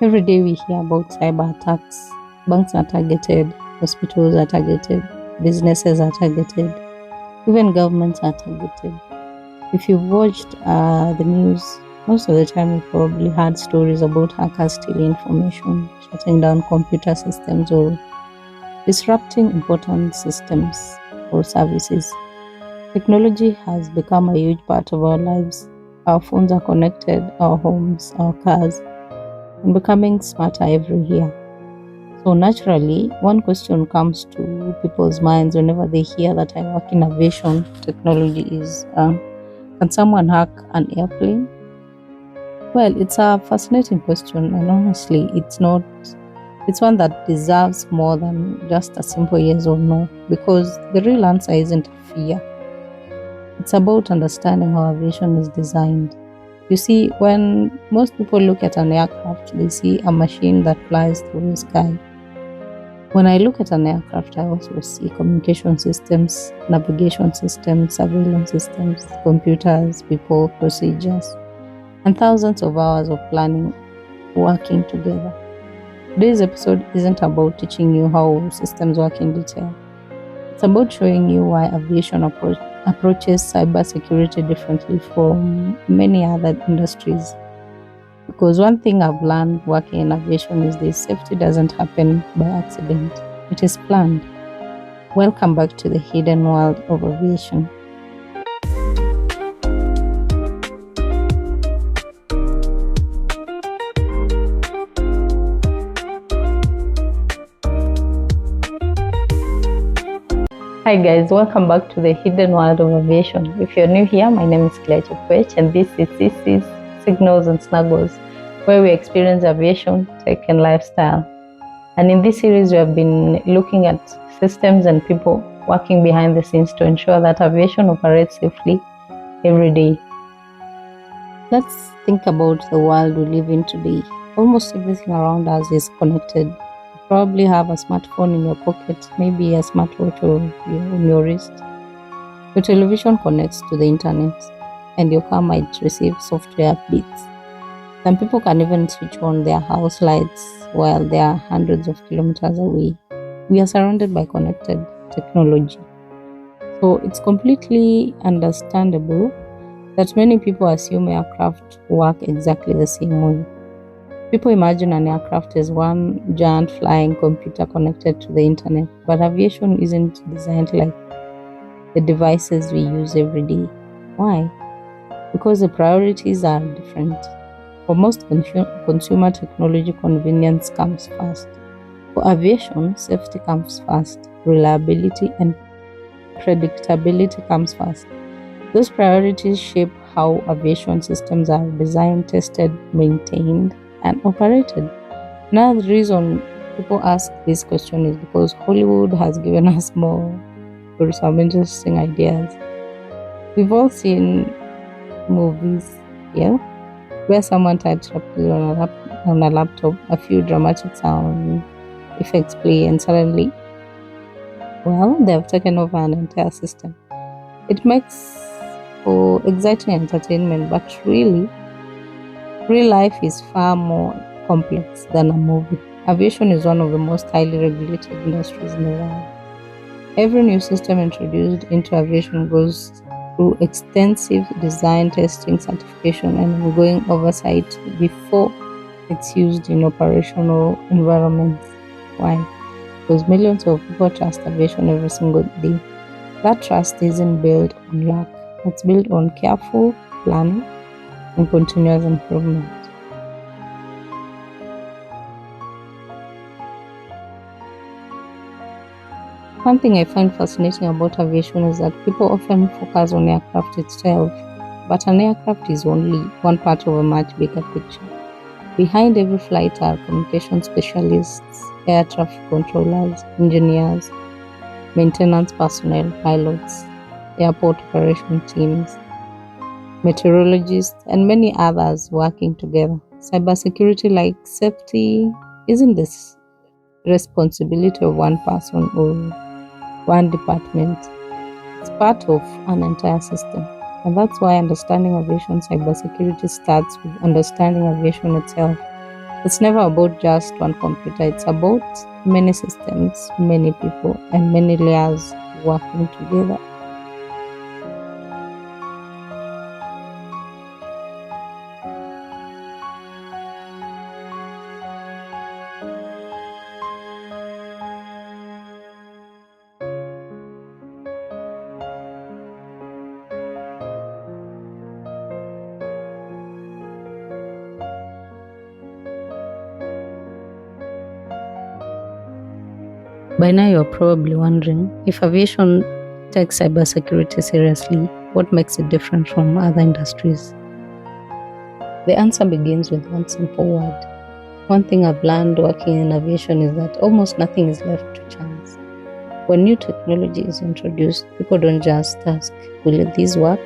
Every day we hear about cyber attacks. Banks are targeted, hospitals are targeted, businesses are targeted, even governments are targeted. If you've watched the news, most of the time you've probably heard stories about hackers stealing information, shutting down computer systems, or disrupting important systems or services. Technology has become a huge part of our lives. Our phones are connected, our homes, our cars, and becoming smarter every year. So naturally, one question comes to people's minds whenever they hear that I work in aviation technology is, can someone hack an airplane? Well, it's a fascinating question, and honestly, it's one that deserves more than just a simple yes or no, because the real answer isn't fear. It's about understanding how aviation is designed. You see, when most people look at an aircraft, they see a machine that flies through the sky. When I look at an aircraft, I also see communication systems, navigation systems, surveillance systems, computers, people, procedures, and thousands of hours of planning working together. Today's episode isn't about teaching you how systems work in detail. It's about showing you why aviation approaches cybersecurity differently from many other industries. Because one thing I've learned working in aviation is this: safety doesn't happen by accident, it is planned. Welcome back to the Hidden World of Aviation. Hi guys, welcome back to the Hidden World of Aviation. If you're new here, my name is Claire Chepwech, and this is Signals and Snuggles, where we experience aviation, tech, and lifestyle. And in this series, we have been looking at systems and people working behind the scenes to ensure that aviation operates safely every day. Let's think about the world we live in today. Almost everything around us is connected. You probably have a smartphone in your pocket, maybe a smartwatch or on your wrist. Your television connects to the internet, and your car might receive software updates. Some people can even switch on their house lights while they are hundreds of kilometers away. We are surrounded by connected technology. So it's completely understandable that many people assume aircraft work exactly the same way. People imagine an aircraft as one giant flying computer connected to the internet, but aviation isn't designed like the devices we use every day. Why? Because the priorities are different. For most consumer technology, convenience comes first. For aviation, safety comes first. Reliability and predictability comes first. Those priorities shape how aviation systems are designed, tested, maintained, and operated. Another reason people ask this question is because Hollywood has given us some interesting ideas. We've all seen movies, yeah, where someone types rapidly on a laptop, a few dramatic sound effects play, and suddenly, well, they have taken over an entire system. It makes for exciting entertainment, but really, real life is far more complex than a movie. Aviation is one of the most highly regulated industries in the world. Every new system introduced into aviation goes through extensive design, testing, certification, and ongoing oversight before it's used in operational environments. Why? Because millions of people trust aviation every single day. That trust isn't built on luck, it's built on careful planning and continuous improvement. One thing I find fascinating about aviation is that people often focus on aircraft itself, but an aircraft is only one part of a much bigger picture. Behind every flight are communication specialists, air traffic controllers, engineers, maintenance personnel, pilots, airport operation teams, meteorologists, and many others working together. Cybersecurity, like safety, isn't this responsibility of one person or one department. It's part of an entire system. And that's why understanding aviation cybersecurity starts with understanding aviation itself. It's never about just one computer, it's about many systems, many people, and many layers working together. By now, you're probably wondering, if aviation takes cybersecurity seriously, what makes it different from other industries? The answer begins with one simple word. One thing I've learned working in aviation is that almost nothing is left to chance. When new technology is introduced, people don't just ask, will this work?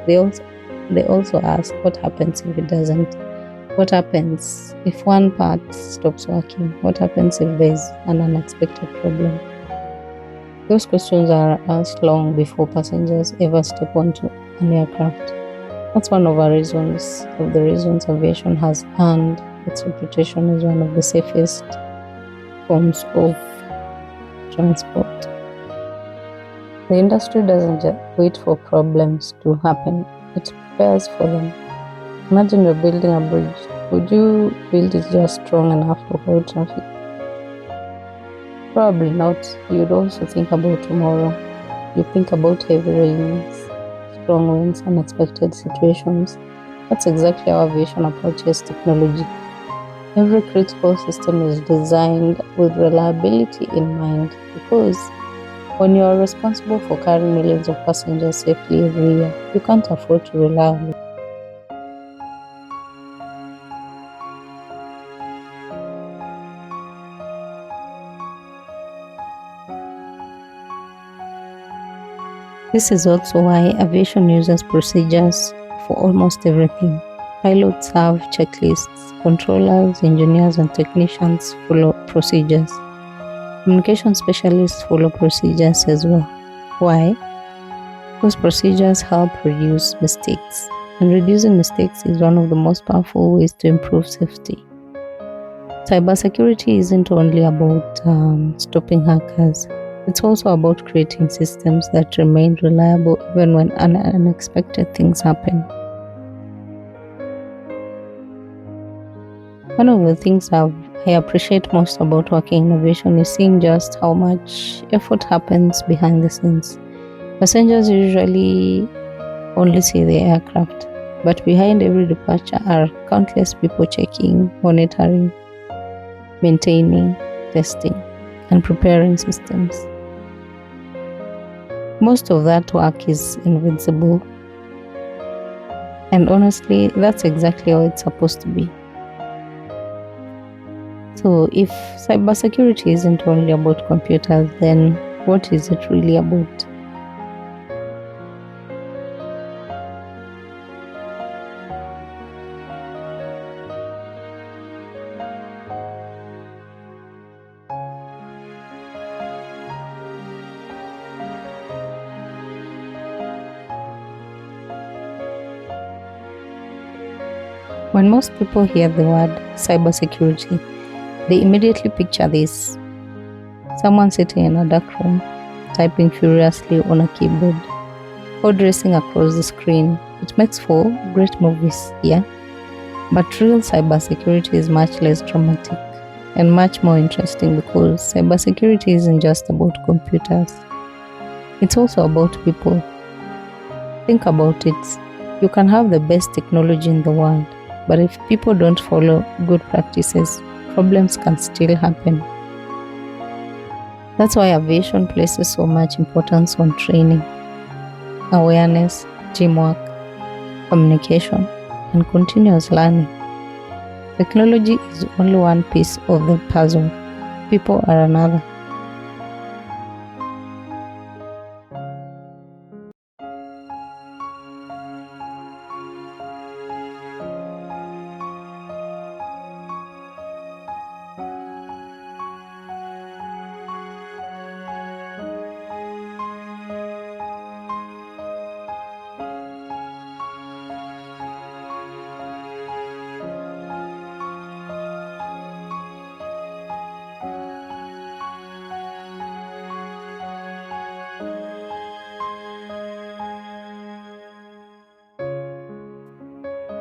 They also ask, what happens if it doesn't? What happens if one part stops working? What happens if there's an unexpected problem? Those questions are asked long before passengers ever step onto an aircraft. That's one of the reasons aviation has earned its reputation as one of the safest forms of transport. The industry doesn't just wait for problems to happen, it prepares for them. Imagine you're building a bridge. Would you build it just strong enough to hold traffic? Probably not. You'd also think about tomorrow. You think about heavy rains, strong winds, unexpected situations. That's exactly how aviation approaches technology. Every critical system is designed with reliability in mind, because when you are responsible for carrying millions of passengers safely every year, you can't afford to rely on it. This is also why aviation uses procedures for almost everything. Pilots have checklists, controllers, engineers, and technicians follow procedures. Communication specialists follow procedures as well. Why? Those procedures help reduce mistakes, and reducing mistakes is one of the most powerful ways to improve safety. Cybersecurity isn't only about stopping hackers. It's also about creating systems that remain reliable even when unexpected things happen. One of the things I appreciate most about working in aviation is seeing just how much effort happens behind the scenes. Passengers usually only see the aircraft, but behind every departure are countless people checking, monitoring, maintaining, testing, and preparing systems. Most of that work is invisible, and honestly, that's exactly how it's supposed to be. So, if cybersecurity isn't only about computers, then what is it really about? When most people hear the word cybersecurity, they immediately picture this: someone sitting in a dark room, typing furiously on a keyboard, code racing across the screen. It makes for great movies, yeah? But real cybersecurity is much less dramatic and much more interesting, because cybersecurity isn't just about computers. It's also about people. Think about it. You can have the best technology in the world, but if people don't follow good practices, problems can still happen. That's why aviation places so much importance on training, awareness, teamwork, communication, and continuous learning. Technology is only one piece of the puzzle. People are another.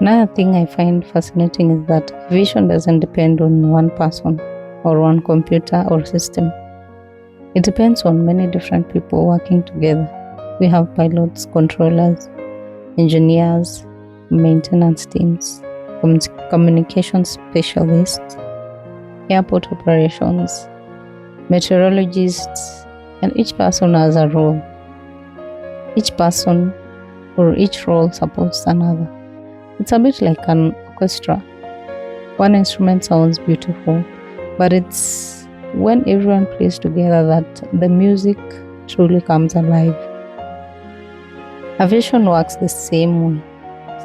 Another thing I find fascinating is that aviation doesn't depend on one person or one computer or system. It depends on many different people working together. We have pilots, controllers, engineers, maintenance teams, communication specialists, airport operations, meteorologists, and each person has a role. Each person or each role supports another. It's a bit like an orchestra. One instrument sounds beautiful, but it's when everyone plays together that the music truly comes alive. Aviation works the same way.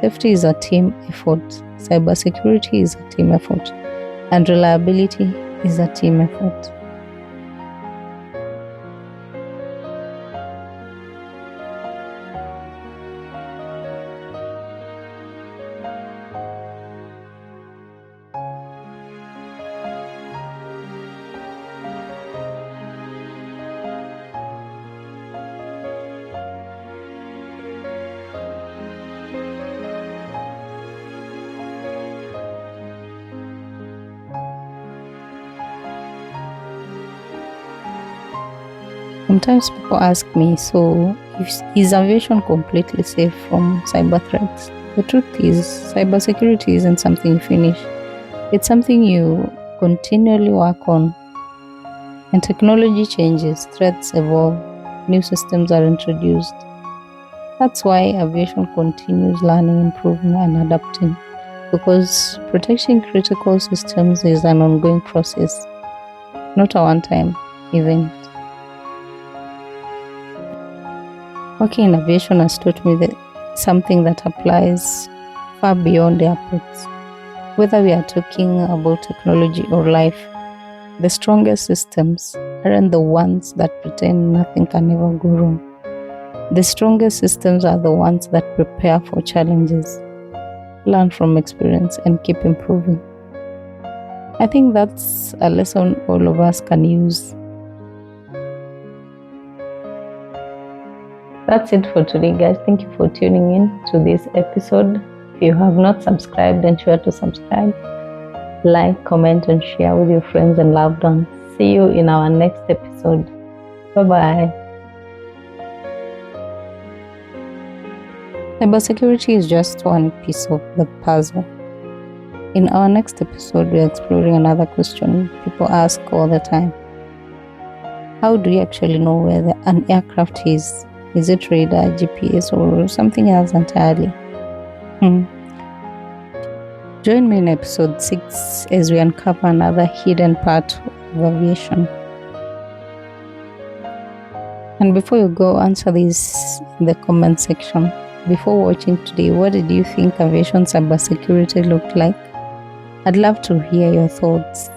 Safety is a team effort, cybersecurity is a team effort, and reliability is a team effort. Sometimes people ask me, so is aviation completely safe from cyber threats? The truth is, cybersecurity isn't something you finish. It's something you continually work on. And technology changes, threats evolve, new systems are introduced. That's why aviation continues learning, improving, and adapting. Because protecting critical systems is an ongoing process, not a one-time event. Working in aviation has taught me that something that applies far beyond airports. Whether we are talking about technology or life, the strongest systems aren't the ones that pretend nothing can ever go wrong. The strongest systems are the ones that prepare for challenges, learn from experience, and keep improving. I think that's a lesson all of us can use. That's it for today, guys. Thank you for tuning in to this episode. If you have not subscribed, then sure to subscribe, like, comment, and share with your friends and loved ones. See you in our next episode. Bye-bye. Cybersecurity is just one piece of the puzzle. In our next episode, we're exploring another question people ask all the time. How do you actually know where an aircraft is? Is it radar, GPS, or something else entirely? Join me in episode 6 as we uncover another hidden part of aviation. And before you go, answer this in the comment section. Before watching today, what did you think aviation cybersecurity looked like? I'd love to hear your thoughts.